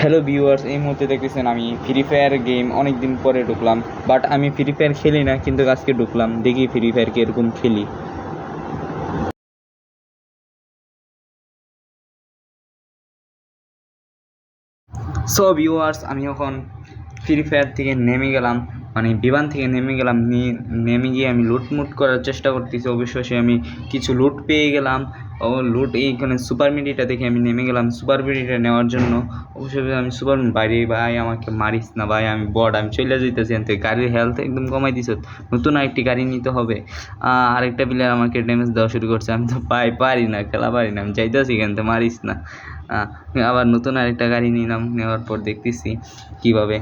Hello viewers, এই মুহূর্তে দেখতেছেন আমি ফ্রি ফায়ার গেম অনেক দিন পরে ঢুকলাম। বাট আমি ফ্রি ফায়ার খেলি না, কিন্তু আজকে ঢুকলাম, দেখি ফ্রি ফায়ার কীরকম খেলি। সো ভিউয়ার্স, আমি এখন ফ্রি ফায়ার থেকে নেমে গেলাম, মানে বিমান থেকে নেমে গেলাম। নেমে গিয়ে আমি লুটমুট করার চেষ্টা করতেছি। অবশেষে আমি কিছু লুট পেয়ে গেলাম। ও লুট এইখানে সুপার মিডিটা দেখে আমি নেমে গেলাম সুপার মিডিটা নেওয়ার জন্য। অবশ্যই আমি সুপার বাইরে, ভাই আমাকে মারিস না ভাই, আমি বড, আমি চলে যেতেছি। এতে গাড়ির হেলথ একদম কমাই দিস, নতুন আরেকটি গাড়ি নিতে হবে। আরেকটা প্লেয়ার আমাকে ড্যামেজ দেওয়া শুরু করছে, আমি তো পারি না, খেলা পারি না, আমি চাইতেছি কিন্তু মারিস না। আবার নতুন আরেকটা গাড়ি নিলাম, নেওয়ার পর দেখতেছি কীভাবে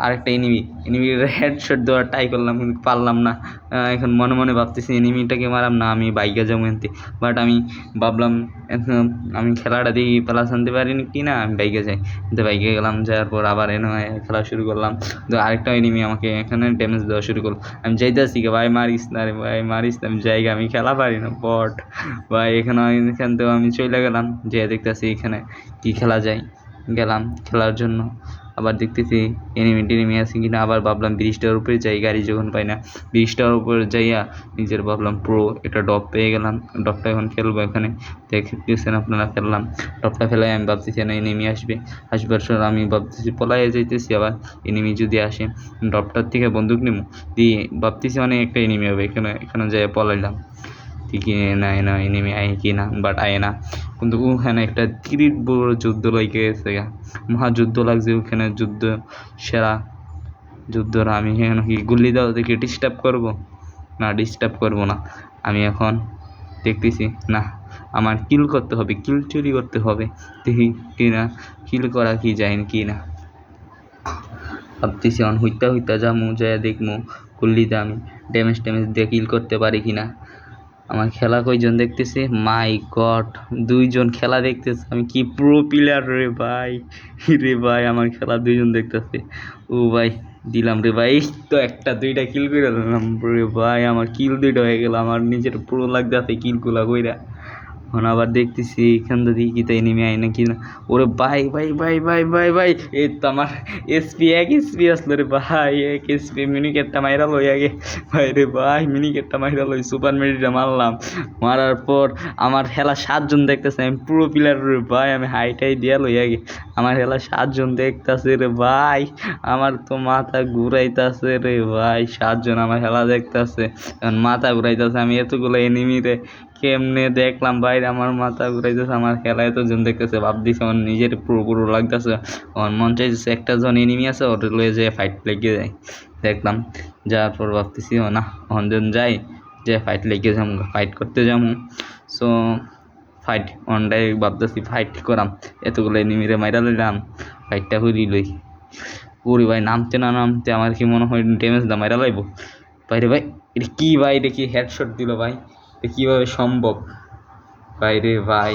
আরেকটা এনিমির হেডশট দেওয়ার ট্রাই করলাম, কিন্তু পারলাম না। এখন মনে মনে ভাবতেছি এনিমিটাকে মারাম না, আমি বাইকে যাবো এনতে। বাট আমি ভাবলাম আমি খেলাটা দেখি প্লাস আনতে পারিনি কি না, আমি বাইকে যাই। কিন্তু বাইকে গেলাম, যাওয়ার পর আবার খেলা শুরু করলাম। তো আরেকটা এনিমি আমাকে এখানে ড্যামেজ দেওয়া শুরু করলো। আমি যাইতেছি ভাই মারিস না রে ভাই, মারিস না, আমি জায়গা, আমি খেলা পারি না বট ভাই। এখান থেকেও আমি চলে গেলাম, যে দেখতেছি এখানে কি খেলা যায়। গেলাম খেলার জন্য, আবার দেখতেছি এনিমি আছে কিনা। আবার ভাবলাম ব্রিজটার উপরে যাই, গাড়ি যখন পাই না, ব্রিজটার উপরে যাইয়া নিজের ভাবলাম প্রো একটা ডপ পেয়ে গেলাম। ডপটা এখন খেলবো, এখানে দেখতেছেন আপনারা, খেললাম। ডপটা ফেলাই আমি ভাবতেছি না এনিমি আসবার সময় আমি ভাবতেছি পলাইয়া যাইতেছি। আবার এনিমি যদি আসে, ডপটার থেকে বন্দুক নেবো, দিয়ে ভাবতেছি অনেক একটা এনিমি হবে, এখানে যাই পলাইলাম। ঠিকই না এনিমি আয় কি না, বাট আয় না। কিন্তু ওখানে একটা তিরিট বড় যুদ্ধ লেগে গেছে, মহাযুদ্ধ লাগছে ওখানে। সেরা যুদ্ধরা। আমি এখানে কি গুল্লি দাও দেখি ডিস্টার্ব করবো না, ডিস্টার্ব করবো না। আমি এখন দেখতেছি না, আমার কিল করতে হবে, কিল চুরি করতে হবে, দেখি কি না কিল করা কি যায় কি না। ভাবতেছি অন হইতা যামু, যায় দেখমু গুল্লিতে আমি ড্যামেজ দিয়ে কিল করতে পারি কিনা। আমার খেলা কয়জন দেখতেছে, মাই গড, 2 জন খেলা দেখতেছে। আমি কি প্রো প্লেয়ার রে ভাই, আমার খেলা 2 জন দেখতেছে। ও ভাই দিলাম রে ভাই, তো 1-2টা কিল করে দিলাম রে ভাই। আমার কিল 2টা হয়ে গেল, আমার নিজের পুরো লাগতেছে কিলগুলা কইরা। এখন আবার দেখতেছি এখান থেকে কি তাই নেমে আয় না কি না। ওরে ভাই এই তো আমার এক এসপি আসলো রে ভাই, 1 এসপি। মিনিকেটটা মাইরা লই আগে ভাই রে ভাই, মিনিকেটটা মাইরা লই, সুপার মিনিটটা মারলাম। মারার পর আমার হেলা 7 জন দেখতেছে, আমি পুরো প্লেয়ার রে ভাই, আমি হাইটাই দিয়া লই আগে। আমার হেলা 7 জন দেখতেছে রে ভাই, আমার তো মাথা ঘুরাইতেছে রে ভাই। 7 জন আমার খেলা দেখতেছে, এখন মাথা ঘুরাইতেছে। আমি এতগুলো এনিমি রে কেমনে দেখলাম বাইরে, আমার মাথা ঘুরাইতেছে। আমার খেলা এতজন দেখতেছে, ভাবতেছে আমার নিজের পুরো লাগতেছে। আমার মন চাইতেছে একটা জন এনিমি আছে, ওটা লয়ে যেয়ে ফাইট লেগে যায়। দেখলাম, যাওয়ার পর ভাবতেছি না, অনজন যাই, যে ফাইট লেগে যাবো, ফাইট করতে যাবো। সো ফাইট অনটাই ভাবতেছি, ফাইট করাম। এতগুলো এনিমিরে মাইরা লইলাম, ফাইটটা করি লই। ওরে ভাই, নামতে আমার কি মনে হয় ড্যামেজ দা মাইরা লাইব। বাইরে ভাই, এটা কি ভাই, এটা কি হেডশট দিল ভাই, এটা কীভাবে সম্ভব বাইরে ভাই।